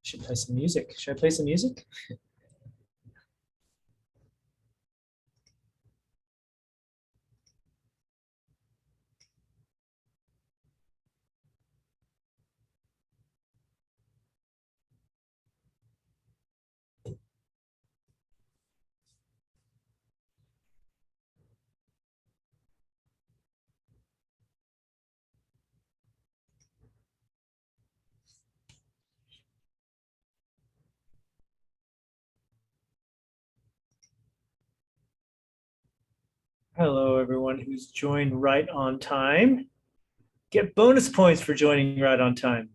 Should play some music. Should I play some music? Hello, everyone who's joined right on time. Get bonus points for joining right on time.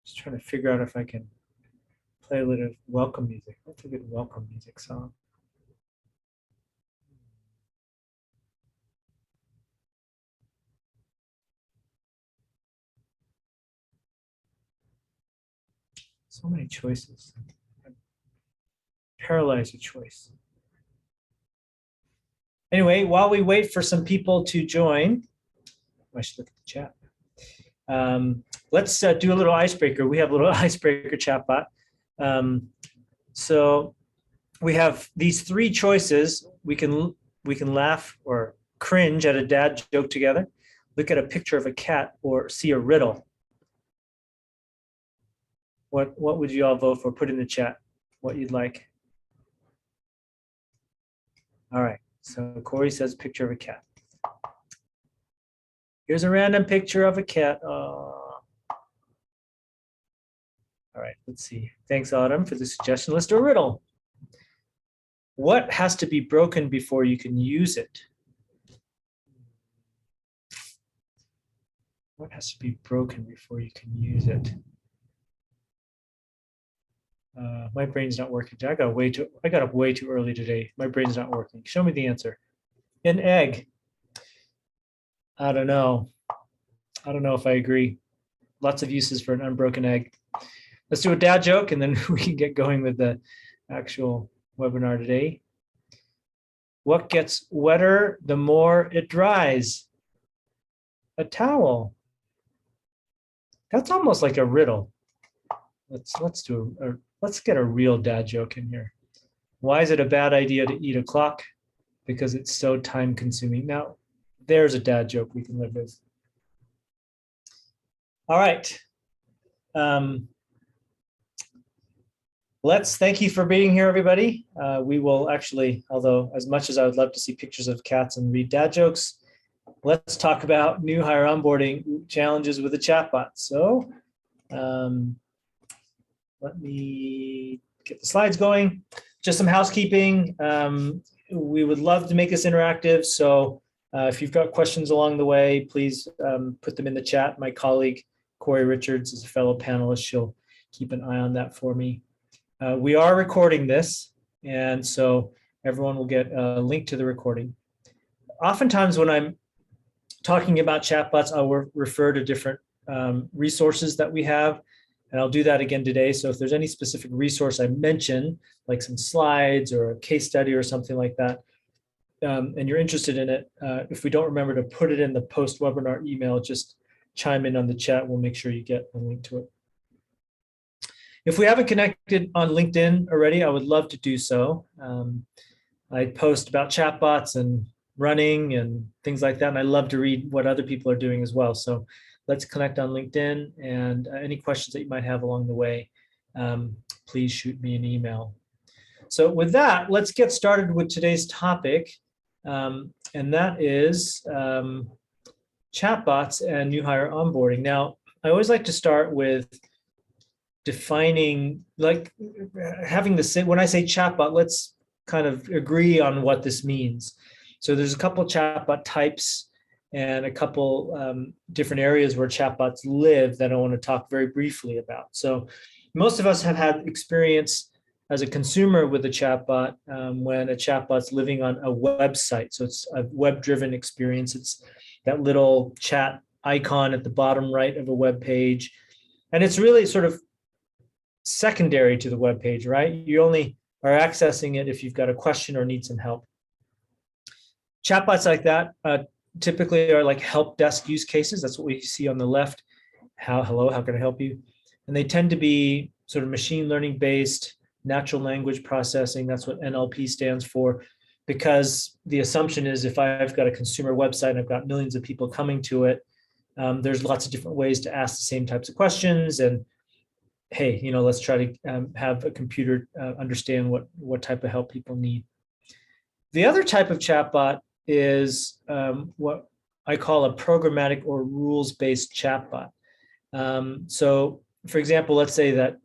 Just trying to figure out if I can play a little welcome music. What's a good welcome music song? So many choices. Paralyze your choice. Anyway, while we wait for some people to join, I should look at the chat. Let's do a little icebreaker. We have a little icebreaker chatbot. So we have these three choices. We can laugh or cringe at a dad joke together, look at a picture of a cat, or see a riddle. What would you all vote for? Put in the chat what you'd like. All right. So Corey says picture of a cat. Here's a random picture of a cat. Oh. All right, let's see. Thanks, Autumn, for the suggestion. Let's do a riddle. What has to be broken before you can use it? What has to be broken before you can use it? My brain's not working. I got up way too early today. My brain's not working. Show me the answer. An egg. I don't know. I don't know if I agree. Lots of uses for an unbroken egg. Let's do a dad joke, and then we can get going with the actual webinar today. What gets wetter the more it dries? A That's almost like a riddle. Let's get a real dad joke in here. Why is it a bad idea to eat a clock? Because it's so time consuming. Now, there's a dad joke we can live with. All right. Thank you for being here, everybody. We will actually, although as much as I would love to see pictures of cats and read dad jokes, let's talk about new hire onboarding challenges with the chatbot. So let me get the slides going. Just some housekeeping. We would love to make this interactive. So if you've got questions along the way, please put them in the chat. My colleague, Corey Richards, is a fellow panelist. She'll keep an eye on that for me. We are recording this, and so everyone will get a link to the recording. Oftentimes when I'm talking about chatbots, I'll refer to different resources that we have, and I'll do that again today. So if there's any specific resource I mention, like some slides or a case study or something like that, and you're interested in it, if we don't remember to put it in the post-webinar email, just chime in on the chat. We'll make sure you get a link to it. If we haven't connected on LinkedIn already, I would love to do so. I post about chatbots and running and things like that, and I love to read what other people are doing as well. So let's connect on LinkedIn, and any questions that you might have along the way, please shoot me an email. So with that, let's get started with today's topic, and that is chatbots and new hire onboarding. Now, I always like to start with defining, like having the, when I say chatbot, let's kind of agree on what this means. So there's a couple chatbot types and a couple different areas where chatbots live that I want to talk very briefly about. So most of us have had experience as a consumer with a chatbot when a chatbot's living on a website. So it's a web-driven experience. It's that little chat icon at the bottom right of a web page. And it's really sort of secondary to the web page, right? You only are accessing it if you've got a question or need some help. Chatbots like that typically are like help desk use cases. That's what we see on the left. Hello, how can I help you? And they tend to be sort of machine learning based natural language processing. That's what NLP stands for, because the assumption is if I've got a consumer website and I've got millions of people coming to it, there's lots of different ways to ask the same types of questions. And hey, let's try to have a computer understand what type of help people need. The other type of chatbot is what I call a programmatic or rules-based chatbot. So for example, let's say that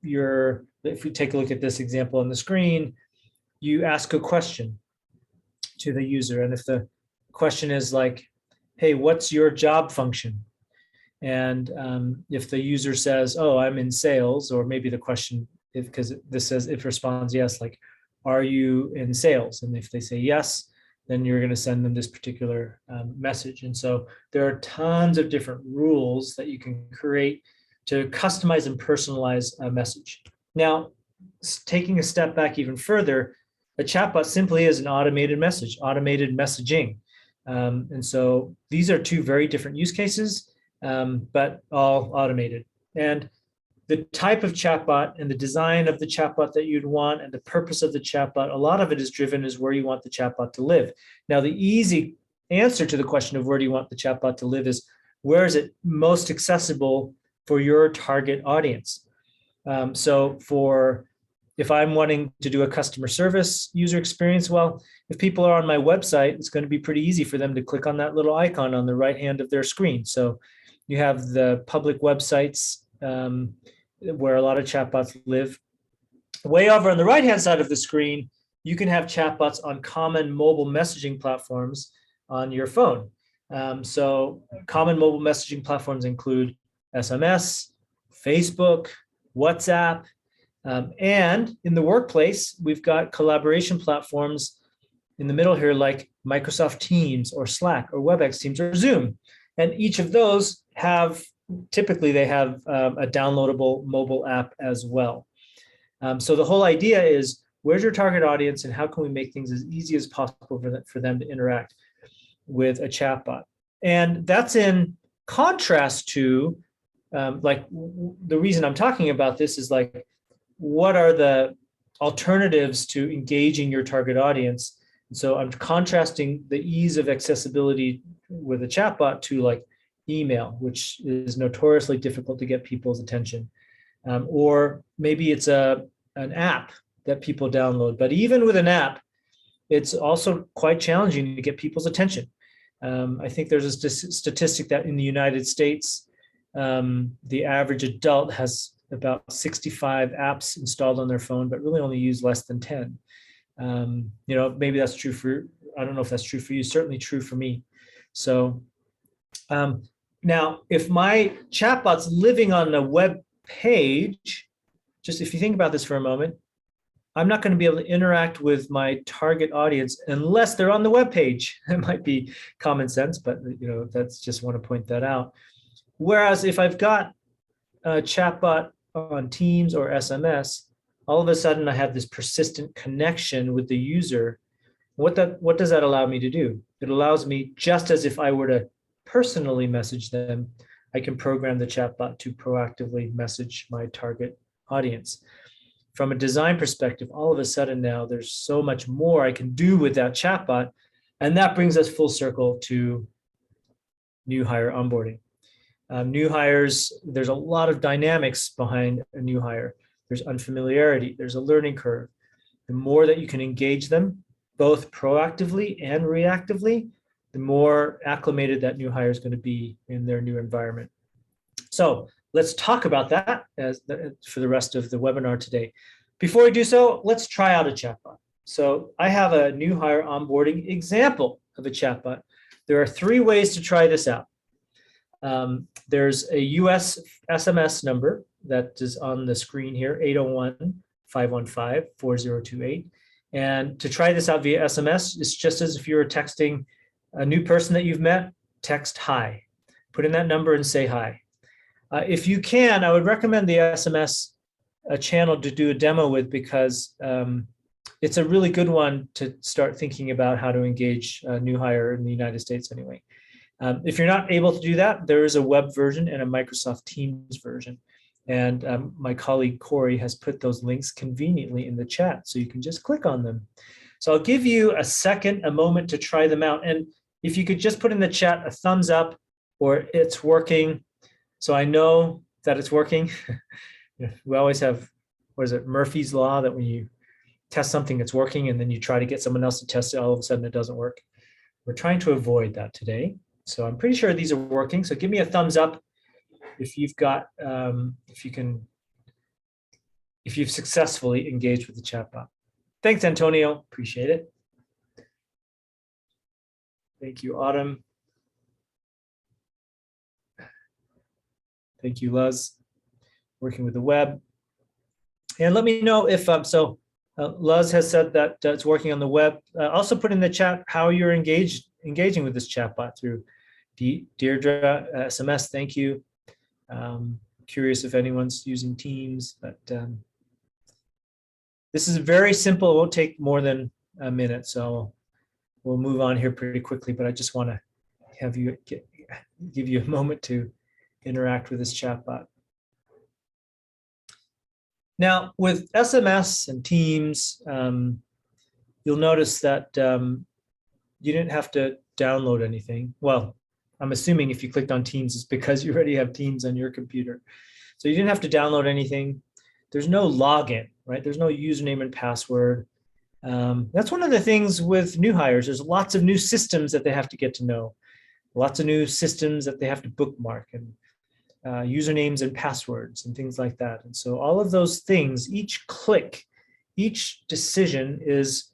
if we take a look at this example on the screen, you ask a question to the user. And if the question is like, hey, what's your job function? And if the user says, oh, I'm in sales, or maybe the question, because this says, if responds yes, like, are you in sales? And if they say yes, then you're going to send them this particular message. And so there are tons of different rules that you can create to customize and personalize a message. Now, taking a step back even further, a chatbot simply is an automated message, automated messaging. And so these are two very different use cases, but all automated. And the type of chatbot and the design of the chatbot that you'd want and the purpose of the chatbot, a lot of it is driven as where you want the chatbot to live. Now, the easy answer to the question of where do you want the chatbot to live is, where is it most accessible for your target audience? So if I'm wanting to do a customer service user experience, well, if people are on my website, it's going to be pretty easy for them to click on that little icon on the right hand of their screen. So you have the public websites where a lot of chatbots live. Way over on the right-hand side of the screen, you can have chatbots on common mobile messaging platforms on your phone. So common mobile messaging platforms include SMS, Facebook, WhatsApp, and in the workplace, we've got collaboration platforms in the middle here, like Microsoft Teams or Slack or WebEx Teams or Zoom. And each of those typically they have a downloadable mobile app as well. So the whole idea is, where's your target audience and how can we make things as easy as possible for them to interact with a chatbot? And that's in contrast to, the reason I'm talking about this is like, what are the alternatives to engaging your target audience? And so I'm contrasting the ease of accessibility with a chatbot to like email, which is notoriously difficult to get people's attention. Or maybe it's an app that people download. But even with an app, it's also quite challenging to get people's attention. I think there's a statistic that in the United States, the average adult has about 65 apps installed on their phone, but really only use less than 10. Maybe that's true I don't know if that's true for you, certainly true for me. So now, if my chatbot's living on a web page, just if you think about this for a moment, I'm not going to be able to interact with my target audience unless they're on the web page. It might be common sense, but that's just want to point that out. Whereas if I've got a chatbot on Teams or SMS, all of a sudden I have this persistent connection with the user. What does that allow me to do? It allows me, just as if I were to personally message them, I can program the chatbot to proactively message my target audience. From a design perspective, all of a sudden now there's so much more I can do with that chatbot. And that brings us full circle to new hire onboarding. New hires, there's a lot of dynamics behind a new hire. There's unfamiliarity, there's a learning curve. The more that you can engage them, both proactively and reactively, the more acclimated that new hire is going to be in their new environment. So let's talk about that for the rest of the webinar today. Before we do so, let's try out a chatbot. So I have a new hire onboarding example of a chatbot. There are 3 ways to try this out. There's a US SMS number that is on the screen here, 801-515-4028. And to try this out via SMS, it's just as if you were texting a new person that you've met, text hi. Put in that number and say hi. If you can, I would recommend the SMS channel to do a demo with, because it's a really good one to start thinking about how to engage a new hire in the United States anyway. If you're not able to do that, there is a web version and a Microsoft Teams version. And my colleague Corey has put those links conveniently in the chat, so you can just click on them. So I'll give you a moment to try them out. And if you could just put in the chat a thumbs up or it's working, so I know that it's working. We always have, what is it, Murphy's Law, that when you test something, it's working, and then you try to get someone else to test it, all of a sudden it doesn't work. We're trying to avoid that today. So I'm pretty sure these are working. So give me a thumbs up if you've got, if you've successfully engaged with the chatbot. Thanks, Antonio. Appreciate it. Thank you, Autumn. Thank you, Luz, working with the web. And let me know if, Luz has said that it's working on the web. Also put in the chat how you're engaging with this chatbot through Deirdre, SMS, thank you. Curious if anyone's using Teams, but this is very simple. It won't take more than a minute, so we'll move on here pretty quickly, but I just want to have you give you a moment to interact with this chatbot. Now, with SMS and Teams, you'll notice that you didn't have to download anything. Well, I'm assuming if you clicked on Teams, it's because you already have Teams on your computer. So you didn't have to download anything. There's no login, right? There's no username and password. That's one of the things with new hires. There's lots of new systems that they have to get to know, lots of new systems that they have to bookmark, and usernames and passwords and things like that. And so all of those things, each click, each decision is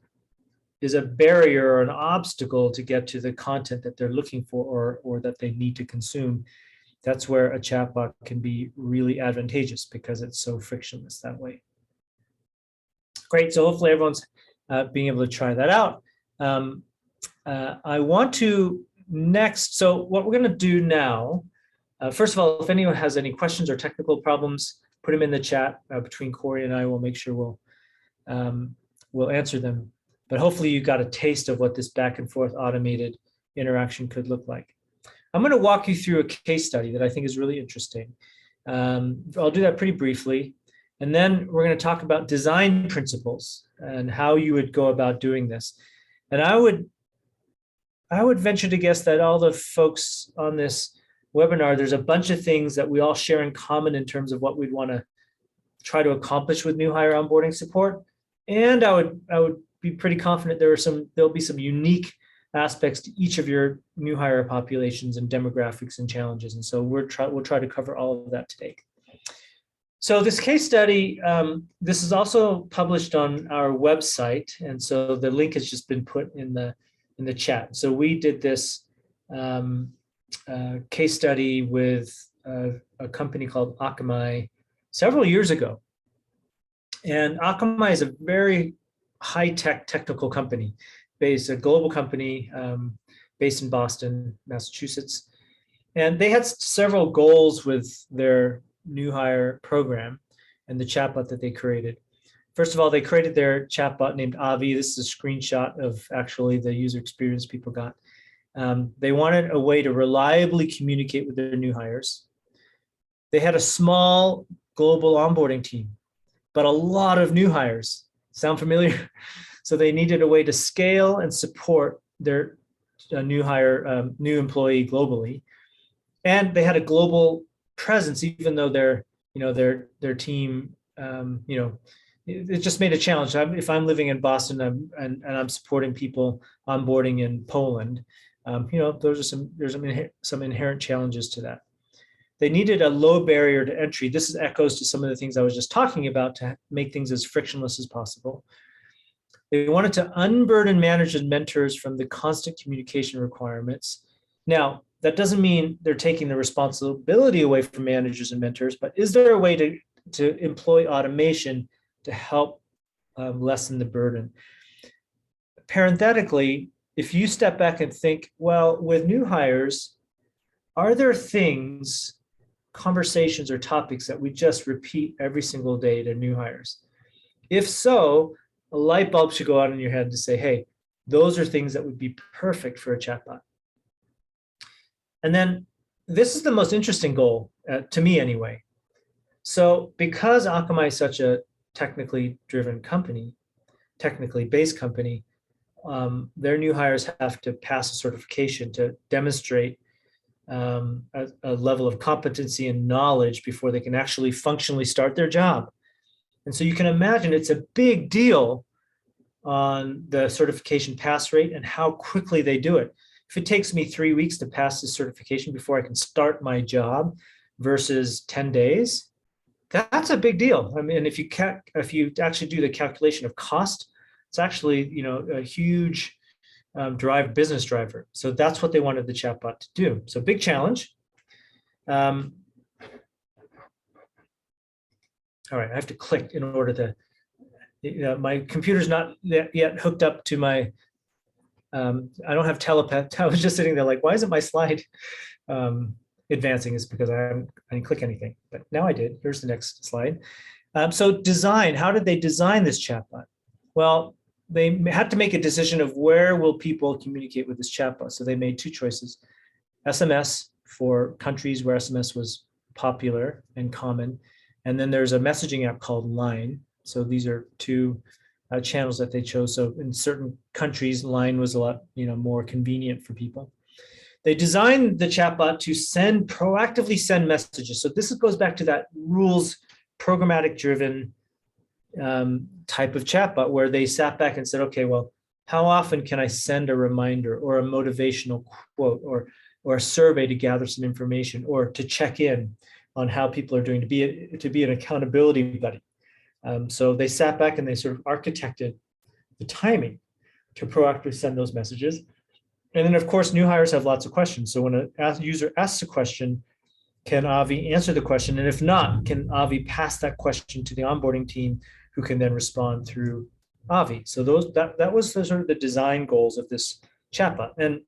a barrier or an obstacle to get to the content that they're looking for or that they need to consume. That's where a chatbot can be really advantageous because it's so frictionless that way. Great, so hopefully everyone's being able to try that out. I want to next, so what we're gonna do now, first of all, if anyone has any questions or technical problems, put them in the chat between Corey and I. We'll make sure we'll answer them. But hopefully you got a taste of what this back and forth automated interaction could look like. I'm going to walk you through a case study that I think is really interesting. I'll do that pretty briefly. And then we're going to talk about design principles and how you would go about doing this. And I would venture to guess that all the folks on this webinar, there's a bunch of things that we all share in common in terms of what we'd want to try to accomplish with new hire onboarding support. And I would be pretty confident there'll be some unique aspects to each of your new hire populations and demographics and challenges. And so we'll try to cover all of that today. So this case study, this is also published on our website. And so the link has just been put in the chat. So we did this case study with a company called Akamai several years ago. And Akamai is a very high-tech technical company, a global company based in Boston, Massachusetts. And they had several goals with their new hire program and the chatbot that they created. First of all, they created their chatbot named Avi. This is a screenshot of actually the user experience people got. They wanted a way to reliably communicate with their new hires. They had a small global onboarding team, but a lot of new hires. Sound familiar? So they needed a way to scale and support their new employee globally. And they had a global presence, even though their team, it just made a challenge. If I'm living in Boston and I'm supporting people onboarding in Poland, there's some inherent challenges to that. They needed a low barrier to entry. This echoes to some of the things I was just talking about to make things as frictionless as possible. They wanted to unburden managers and mentors from the constant communication requirements. Now, that doesn't mean they're taking the responsibility away from managers and mentors, but is there a way to employ automation to help lessen the burden? Parenthetically, if you step back and think, well, with new hires, are there things, conversations or topics that we just repeat every single day to new hires? If so, a light bulb should go on in your head to say, hey, those are things that would be perfect for a chatbot. And then this is the most interesting goal, to me anyway. So because Akamai is such a technically driven company, technically based company, their new hires have to pass a certification to demonstrate a level of competency and knowledge before they can actually functionally start their job. And so you can imagine it's a big deal on the certification pass rate and how quickly they do it. If it takes me 3 weeks to pass this certification before I can start my job versus 10 days, that's a big deal. I mean, if you actually do the calculation of cost, it's actually, a huge business driver. So that's what they wanted the chatbot to do. So big challenge. All right, I have to click in order to, my computer's not yet hooked up to my, I don't have telepath. I was just sitting there like, why isn't my slide advancing? Is because I didn't click anything, but now I did. Here's the next slide. So design, how did they design this chatbot? Well, they had to make a decision of where will people communicate with this chatbot. So they made two choices: SMS for countries where SMS was popular and common. And then there's a messaging app called Line. So these are two channels that they chose. So in certain countries, Line was a lot, more convenient for people. They designed the chatbot to proactively send messages. So this goes back to that rules, programmatic driven type of chatbot where they sat back and said, okay, well, how often can I send a reminder or a motivational quote or a survey to gather some information or to check in on how people are doing, to be an accountability buddy. So they sat back and they sort of architected the timing to proactively send those messages. And then, of course, new hires have lots of questions. So when a user asks a question, can Avi answer the question? And if not, can Avi pass that question to the onboarding team, who can then respond through Avi? So that was sort of the design goals of this chatbot. And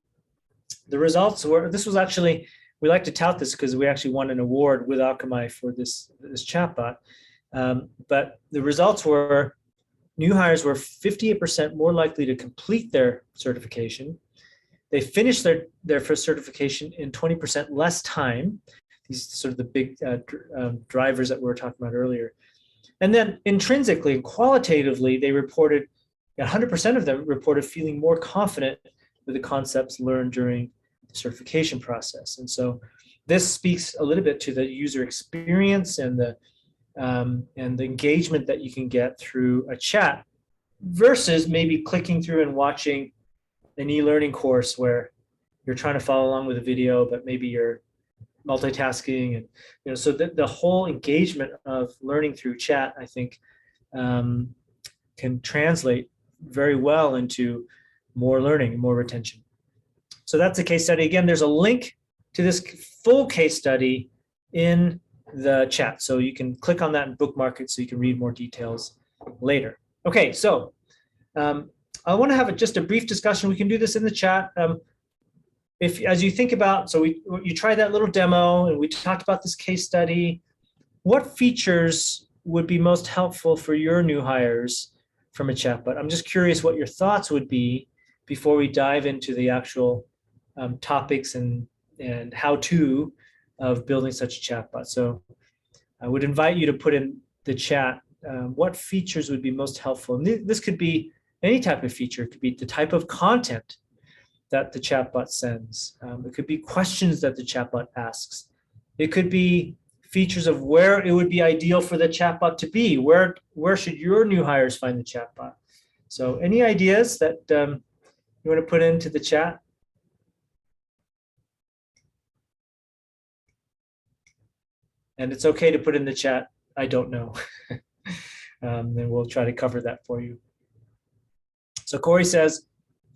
the results were, this was actually, we like to tout this because we actually won an award with Akamai for this chatbot. But the results were new hires were 58% more likely to complete their certification. They finished their first certification in 20% less time. These sort of the big drivers that we were talking about earlier. And then intrinsically and qualitatively, they reported, 100% of them reported feeling more confident with the concepts learned during the certification process. And so this speaks a little bit to the user experience and the engagement that you can get through a chat versus maybe clicking through and watching an e-learning course where you're trying to follow along with a video, but maybe you're multitasking. And so the whole engagement of learning through chat, I think, can translate very well into more learning and more retention. So that's a case study. Again, there's a link to this full case study in the chat. So you can click on that and bookmark it so you can read more details later. Okay, so I want to have just a brief discussion. We can do this in the chat. As you think about, so you tried that little demo and we talked about this case study. What features would be most helpful for your new hires from a chatbot? I'm just curious what your thoughts would be before we dive into the actual topics and how-to of building such a chatbot. So I would invite you to put in the chat what features would be most helpful. And this could be any type of feature. It could be the type of content that the chatbot sends. It could be questions that the chatbot asks. It could be features of where it would be ideal for the chatbot to be. Where should your new hires find the chatbot? So any ideas that you want to put into the chat? And it's okay to put in the chat, I don't know. Then we'll try to cover that for you. So Corey says,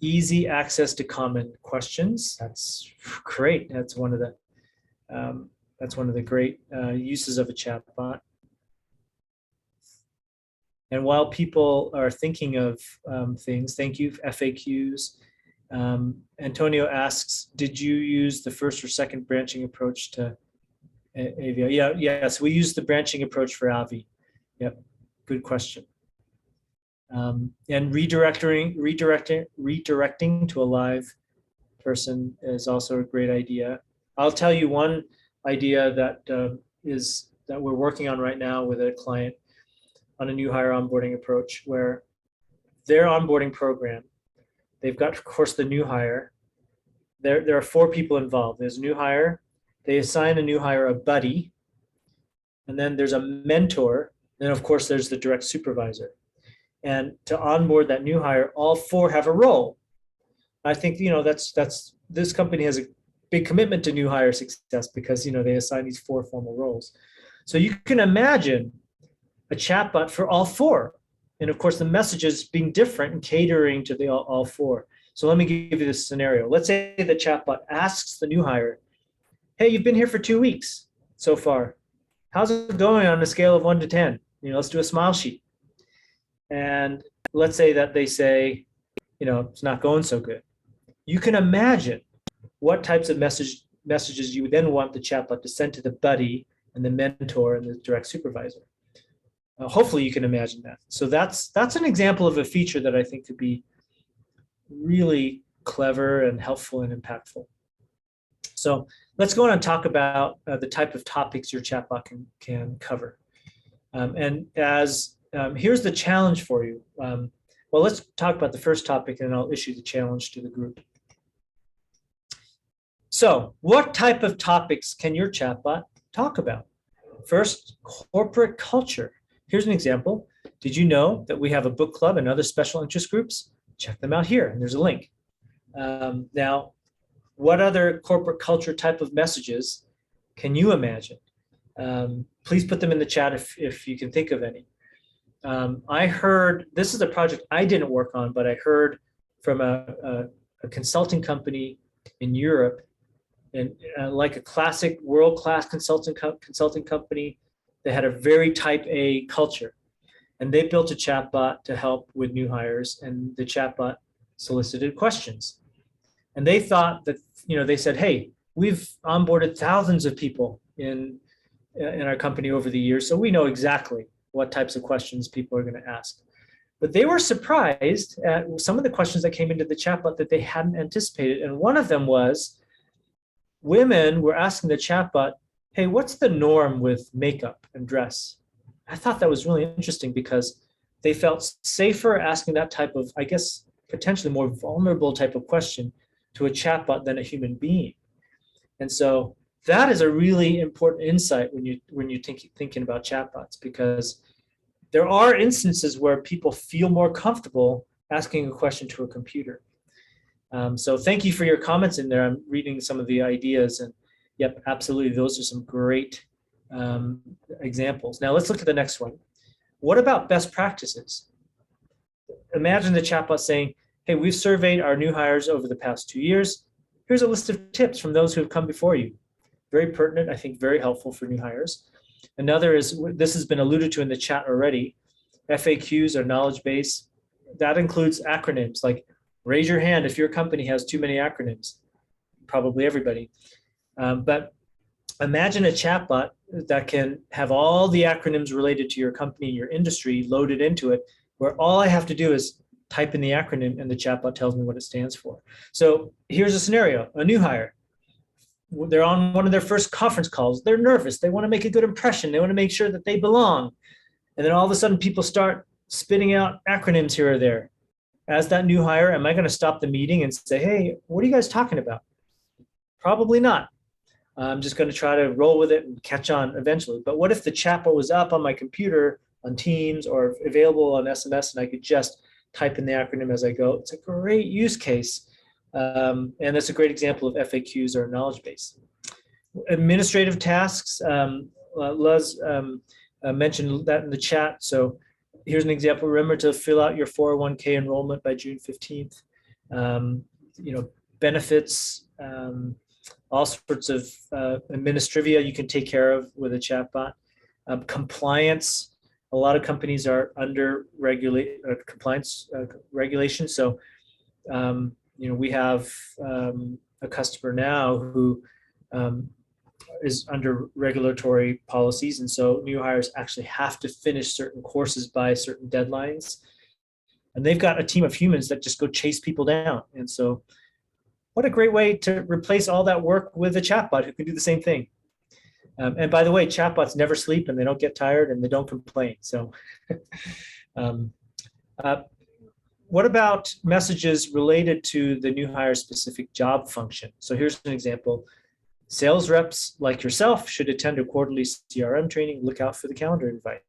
easy access to common questions. That's great. That's one of the great uses of a chatbot. And while people are thinking of things, thank you, FAQs. Antonio asks, did you use the first or second branching approach to AVI? Yes, we use the branching approach for Avi. Yep, good question. And redirecting to a live person is also a great idea. I'll tell you one idea that that we're working on right now with a client on a new hire onboarding approach where their onboarding program, they've got, of course, the new hire. There are 4 people involved. There's a new hire. They assign a new hire a buddy. And then there's a mentor. And of course, there's the direct supervisor. And to onboard that new hire, all 4 have a role. I think, that's this company has a big commitment to new hire success because, they assign these 4 formal roles. So you can imagine a chatbot for all 4. And of course, the messages being different and catering to the all 4. So let me give you this scenario. Let's say the chatbot asks the new hire, hey, you've been here for 2 weeks so far. How's it going on a scale of 1 to 10? Let's do a smile sheet. And let's say that they say, it's not going so good. You can imagine what types of messages you would then want the chatbot to send to the buddy and the mentor and the direct supervisor. Hopefully you can imagine that. So that's an example of a feature that I think could be really clever and helpful and impactful. So let's go on and talk about the type of topics your chatbot can cover. And here's the challenge for you. Well, let's talk about the first topic and I'll issue the challenge to the group. So what type of topics can your chatbot talk about? First, corporate culture. Here's an example. Did you know that we have a book club and other special interest groups? Check them out here, and there's a link. Now, what other corporate culture type of messages can you imagine? Please put them in the chat if you can think of any. I heard, this is a project I didn't work on, but I heard from a consulting company in Europe, and like a classic world-class consulting company, they had a very type A culture. And they built a chatbot to help with new hires, and the chatbot solicited questions. And they thought that, they said, hey, we've onboarded thousands of people in our company over the years, so we know exactly what types of questions people are going to ask. But they were surprised at some of the questions that came into the chatbot that they hadn't anticipated. And one of them was, women were asking the chatbot, hey, what's the norm with makeup and dress? I thought that was really interesting because they felt safer asking that type of, I guess, potentially more vulnerable type of question to a chatbot than a human being. And so that is a really important insight when you're thinking about chatbots, because there are instances where people feel more comfortable asking a question to a computer. So thank you for your comments in there. I'm reading some of the ideas, and yep, absolutely, those are some great examples. Now let's look at the next one. What about best practices? Imagine the chatbot saying, hey, we've surveyed our new hires over the past 2 years. Here's a list of tips from those who have come before you. Very pertinent, I think very helpful for new hires. Another is, this has been alluded to in the chat already, FAQs or knowledge base. That includes acronyms, like raise your hand if your company has too many acronyms. Probably everybody. But imagine a chatbot that can have all the acronyms related to your company, your industry loaded into it, where all I have to do is type in the acronym and the chatbot tells me what it stands for. So here's a scenario, a new hire. They're on one of their first conference calls. They're nervous. They want to make a good impression. They want to make sure that they belong. And then all of a sudden people start spitting out acronyms here or there. As that new hire, am I going to stop the meeting and say, hey, what are you guys talking about? Probably not. I'm just going to try to roll with it and catch on eventually. But what if the chatbot was up on my computer on Teams or available on SMS and I could just type in the acronym as I go? It's a great use case. And that's a great example of FAQs or knowledge base. Administrative tasks, Luz mentioned that in the chat. So here's an example. Remember to fill out your 401k enrollment by June 15th. Benefits, all sorts of administrivia you can take care of with a chatbot. Compliance, a lot of companies are under compliance regulation. So, we have a customer now who is under regulatory policies. And so new hires actually have to finish certain courses by certain deadlines. And they've got a team of humans that just go chase people down. And so what a great way to replace all that work with a chatbot who can do the same thing. And by the way, chatbots never sleep and they don't get tired and they don't complain. So um, uh, what about messages related to the new hire specific job function? So here's an example. Sales reps like yourself should attend a quarterly CRM training. Look out for the calendar invite.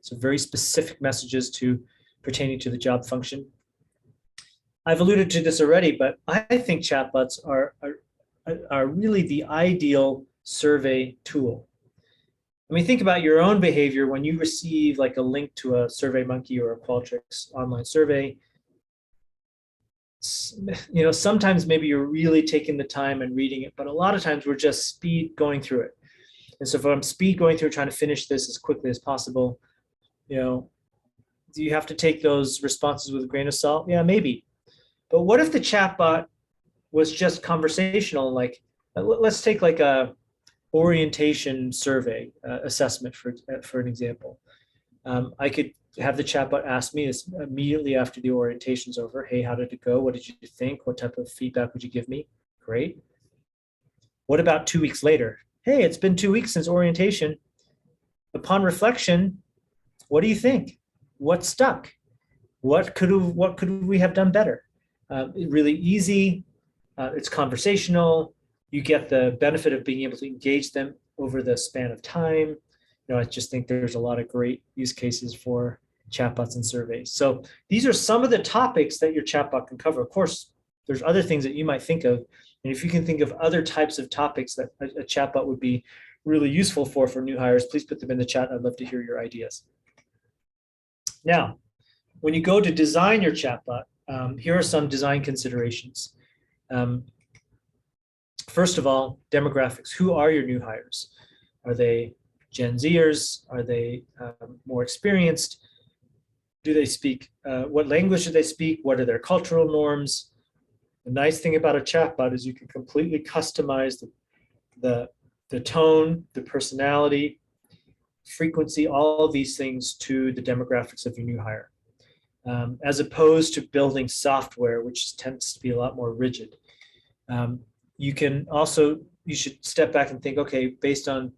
So very specific messages pertaining to the job function. I've alluded to this already, but I think chatbots are really the ideal survey tool. I mean, think about your own behavior when you receive like a link to a SurveyMonkey or a Qualtrics online survey. Sometimes maybe you're really taking the time and reading it, but a lot of times we're just speed going through it. And so if I'm speed going through trying to finish this as quickly as possible, do you have to take those responses with a grain of salt? Yeah, maybe. But what if the chatbot was just conversational? Like, let's take like a orientation survey assessment for an example. I could have the chatbot ask me this immediately after the orientation's over. Hey, how did it go? What did you think? What type of feedback would you give me? Great. What about 2 weeks later? Hey, it's been 2 weeks since orientation. Upon reflection, what do you think? What stuck? What could we have done better? Really easy. It's conversational. You get the benefit of being able to engage them over the span of time. I just think there's a lot of great use cases for chatbots and surveys. So these are some of the topics that your chatbot can cover. Of course, there's other things that you might think of. And if you can think of other types of topics that a chatbot would be really useful for new hires, please put them in the chat. I'd love to hear your ideas. Now, when you go to design your chatbot, here are some design considerations. First of all, demographics. Who are your new hires? Are they Gen Zers? Are they more experienced? Do they speak, what language do they speak? What are their cultural norms? The nice thing about a chatbot is you can completely customize the tone, the personality, frequency, all of these things to the demographics of your new hire. As opposed to building software, which tends to be a lot more rigid. You should step back and think, okay, based on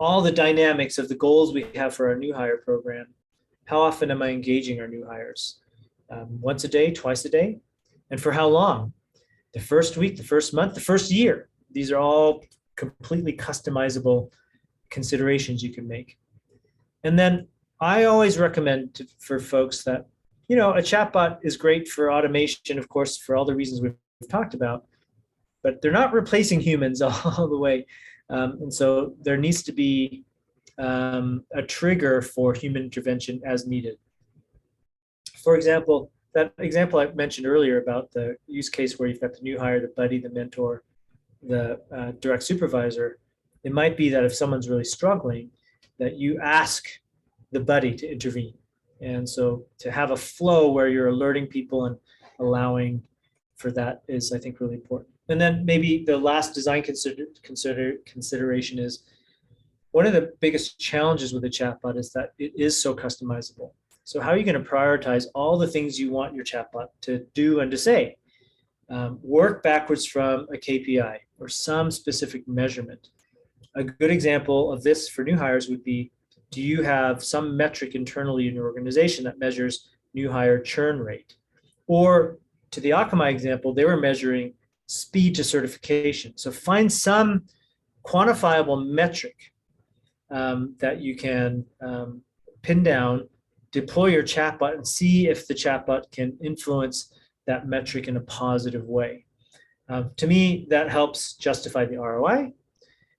all the dynamics of the goals we have for our new hire program, how often am I engaging our new hires? Once a day, twice a day? And for how long? The first week, the first month, the first year. These are all completely customizable considerations you can make. And then I always recommend for folks that, a chatbot is great for automation, of course, for all the reasons we've talked about, but they're not replacing humans all the way. And so there needs to be a trigger for human intervention as needed. For example, that example I mentioned earlier about the use case where you've got the new hire, the buddy, the mentor, the direct supervisor, it might be that if someone's really struggling, that you ask the buddy to intervene. And so to have a flow where you're alerting people and allowing for that is, I think, really important. And then maybe the last design consideration is one of the biggest challenges with a chatbot is that it is so customizable. So how are you going to prioritize all the things you want your chatbot to do and to say? Work backwards from a KPI or some specific measurement. A good example of this for new hires would be, do you have some metric internally in your organization that measures new hire churn rate? Or to the Akamai example, they were measuring speed to certification. So find some quantifiable metric that you can pin down, deploy your chatbot, and see if the chatbot can influence that metric in a positive way. To me, that helps justify the ROI.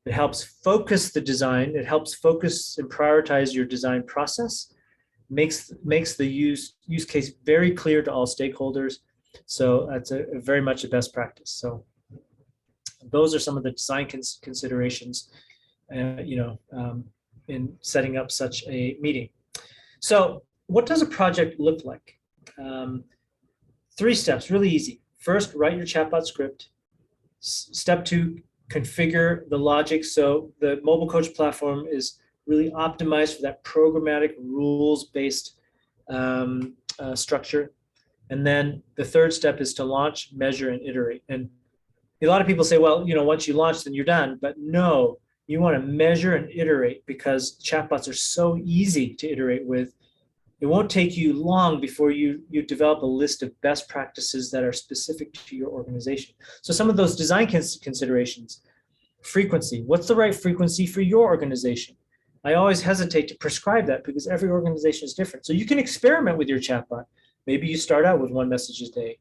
It helps focus the design. It helps focus and prioritize your design process. Makes the use case very clear to all stakeholders. So that's very much a best practice. So those are some of the design considerations, in setting up such a meeting. So what does a project look like? 3 steps, really easy. First, write your chatbot script. Step 2, configure the logic. So the mobile coach platform is really optimized for that programmatic rules-based structure. And then the 3rd step is to launch, measure, and iterate. And a lot of people say, well, once you launch, then you're done. But no, You want to measure and iterate because chatbots are so easy to iterate with. It won't take you long before you develop a list of best practices that are specific to your organization. So some of those design considerations, frequency, what's the right frequency for your organization? I always hesitate to prescribe that because every organization is different. So you can experiment with your chatbot. Maybe you start out with 1 message a day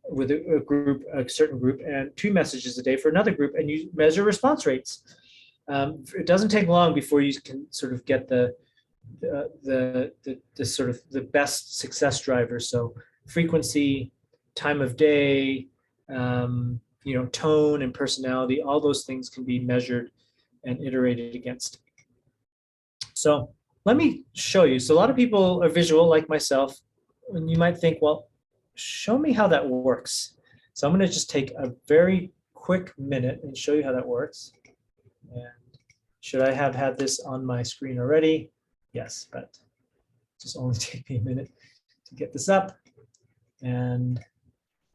with a certain group, and 2 messages a day for another group, and you measure response rates. It doesn't take long before you can sort of get the sort of the best success drivers. So frequency, time of day, tone and personality, all those things can be measured and iterated against. So let me show you. So a lot of people are visual like myself, and you might think, well, show me how that works. So I'm going to just take a very quick minute and show you how that works. And should I have had this on my screen already? Yes, but just only take me a minute to get this up. And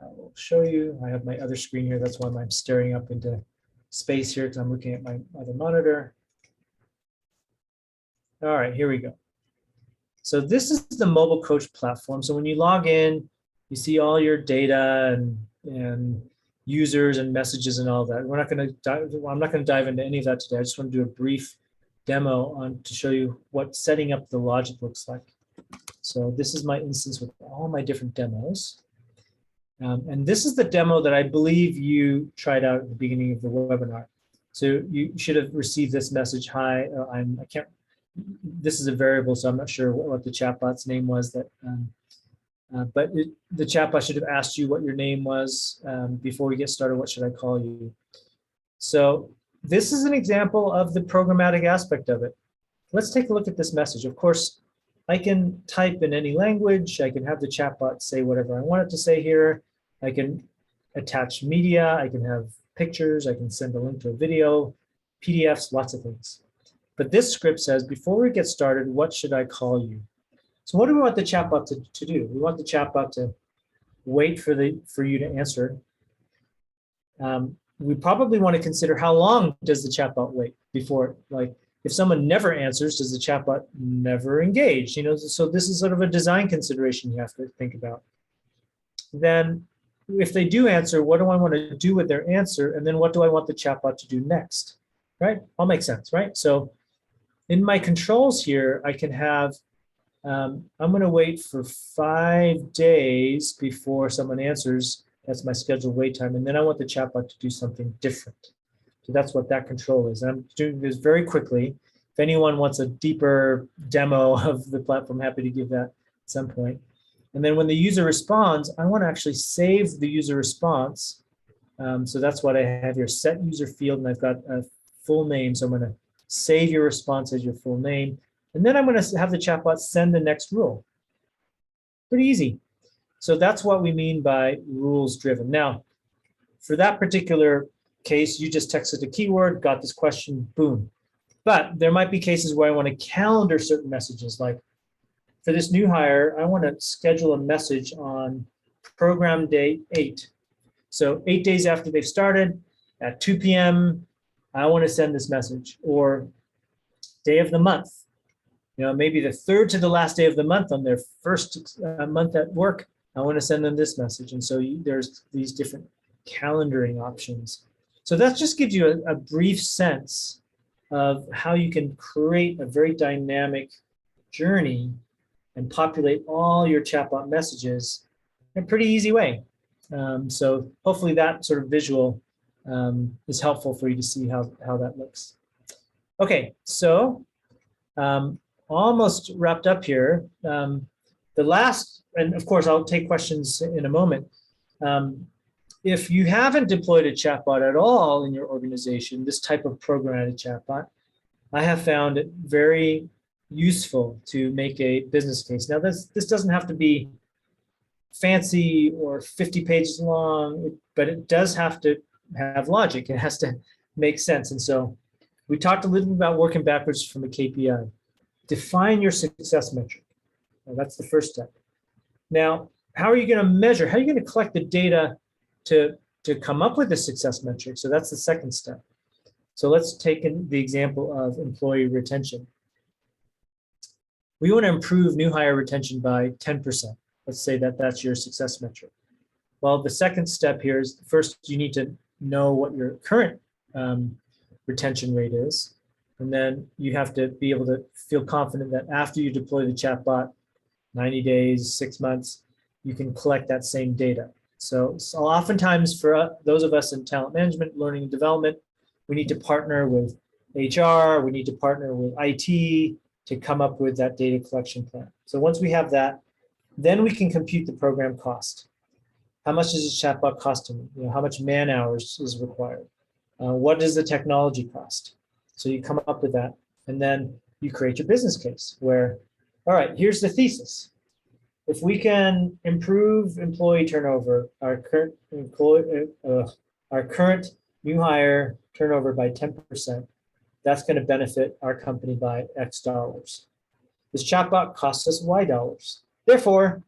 I will show you. I have my other screen here. That's why I'm staring up into space here because I'm looking at my other monitor. All right, here we go. So this is the mobile coach platform. So when you log in, you see all your data and users and messages and all that. I'm not going to dive into any of that today. I just want to do a brief demo to show you what setting up the logic looks like. So this is my instance with all my different demos. And this is the demo that I believe you tried out at the beginning of the webinar. So you should have received this message. Hi, this is a variable, so I'm not sure what the chatbot's name was. But the chatbot should have asked you what your name was before we get started. What should I call you? So this is an example of the programmatic aspect of it. Let's take a look at this message. Of course, I can type in any language. I can have the chatbot say whatever I want it to say here. I can attach media. I can have pictures. I can send a link to a video, PDFs, lots of things. But this script says, before we get started, what should I call you? So what do we want the chatbot to do? We want the chatbot to wait for you to answer. We probably want to consider how long does the chatbot wait before, like, if someone never answers, does the chatbot never engage? So this is sort of a design consideration you have to think about. Then if they do answer, what do I want to do with their answer? And then what do I want the chatbot to do next? Right? All makes sense, right? So in my controls here, I can have, I'm going to wait for 5 days before someone answers. That's my scheduled wait time. And then I want the chatbot to do something different. So that's what that control is. And I'm doing this very quickly. If anyone wants a deeper demo of the platform, I'm happy to give that at some point. And then when the user responds, I want to actually save the user response. So that's what I have here, set user field, and I've got a full name. So I'm going to save your response as your full name. And then I'm going to have the chatbot send the next rule. Pretty easy. So that's what we mean by rules driven. Now, for that particular case, you just texted a keyword, got this question, boom. But there might be cases where I want to calendar certain messages, like for this new hire, I want to schedule a message on program day 8. So 8 days after they've started at 2 p.m., I want to send this message. Or day of the month, maybe the third to the last day of the month on their first month at work, I want to send them this message. And so there's these different calendaring options. So that just gives you a brief sense of how you can create a very dynamic journey and populate all your chatbot messages in a pretty easy way. So hopefully that sort of visual is helpful for you to see how that looks. Okay, so almost wrapped up here. The last, and of course I'll take questions in a moment. If you haven't deployed a chatbot at all in your organization, this type of programmatic chatbot, I have found it very useful to make a business case. Now this doesn't have to be fancy or 50 pages long, but it does have to have logic. It has to make sense. And so we talked a little bit about working backwards from a KPI. Define your success metric. Well, that's the first step. Now, how are you going to measure? How are you going to collect the data to come up with the success metric? So that's the second step. So let's take the example of employee retention. We want to improve new hire retention by 10%. Let's say that that's your success metric. Well, the second step here is first you need to know what your current retention rate is. And then you have to be able to feel confident that after you deploy the chatbot, 90 days, 6 months, you can collect that same data. So oftentimes for those of us in talent management, learning and development, we need to partner with HR, we need to partner with IT to come up with that data collection plan. So once we have that, then we can compute the program cost. How much does a chatbot cost me? How much man hours is required? What does the technology cost? So you come up with that, and then you create your business case where, all right, here's the thesis. If we can improve employee turnover, our current new hire turnover by 10%, that's going to benefit our company by X dollars. This chatbot costs us Y dollars. Therefore,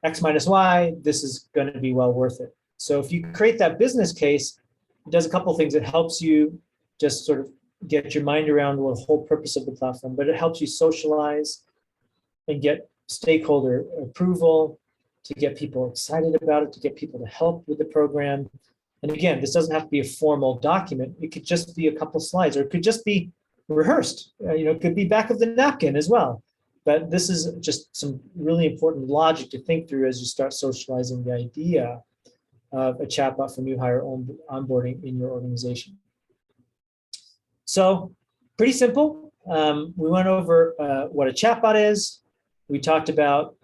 X minus Y, this is going to be well worth it. So if you create that business case, it does a couple of things. It helps you just sort of get your mind around the whole purpose of the platform, but it helps you socialize and get stakeholder approval, to get people excited about it, to get people to help with the program. And again, this doesn't have to be a formal document. It could just be a couple slides, or it could just be rehearsed. It could be back of the napkin as well. But this is just some really important logic to think through as you start socializing the idea of a chatbot for new hire onboarding in your organization. So pretty simple. We went over what a chatbot is. We talked about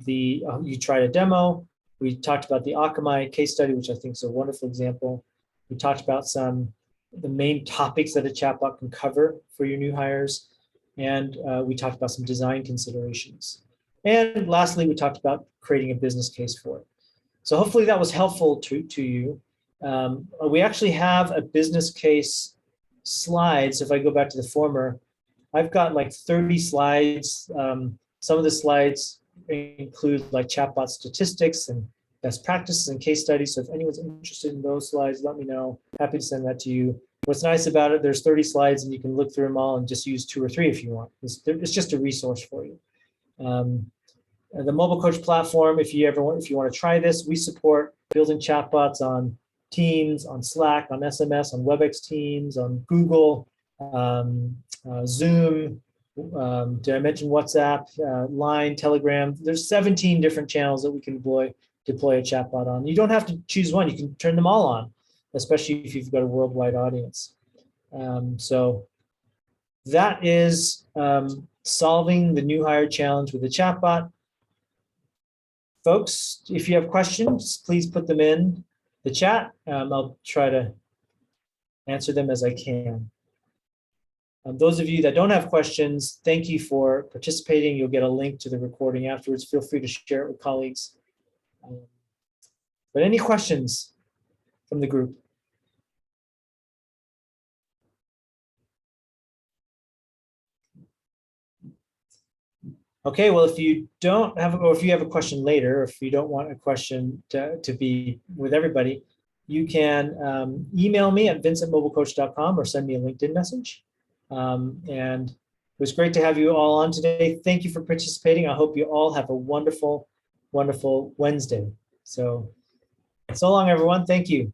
you tried a demo. We talked about the Akamai case study, which I think is a wonderful example. We talked about the main topics that a chatbot can cover for your new hires. And we talked about some design considerations. And lastly, we talked about creating a business case for it. So hopefully that was helpful to you. We actually have a business case slides. If I go back to the former, I've got like 30 slides. Some of the slides include like chatbot statistics and best practices and case studies. So if anyone's interested in those slides, let me know. Happy to send that to you. What's nice about it, there's 30 slides and you can look through them all and just use 2 or 3 if you want. It's just a resource for you. The Mobile Coach platform, if you want to try this, we support building chatbots on Teams, on Slack, on SMS, on WebEx Teams, on Google, Zoom. Did I mention WhatsApp, Line, Telegram? There's 17 different channels that we can deploy a chatbot on. You don't have to choose one. You can turn them all on, especially if you've got a worldwide audience. So that is solving the new hire challenge with a chatbot. Folks, if you have questions, please put them in the chat. I'll try to answer them as I can. Those of you that don't have questions, thank you for participating. You'll get a link to the recording afterwards. Feel free to share it with colleagues. But any questions from the group? Okay, well, if you don't have, or if you have a question later, or if you don't want a question to be with everybody, you can email me at vince@mobilecoach.com or send me a LinkedIn message. And it was great to have you all on today. Thank you for participating. I hope you all have a wonderful, wonderful Wednesday. So long, everyone. Thank you.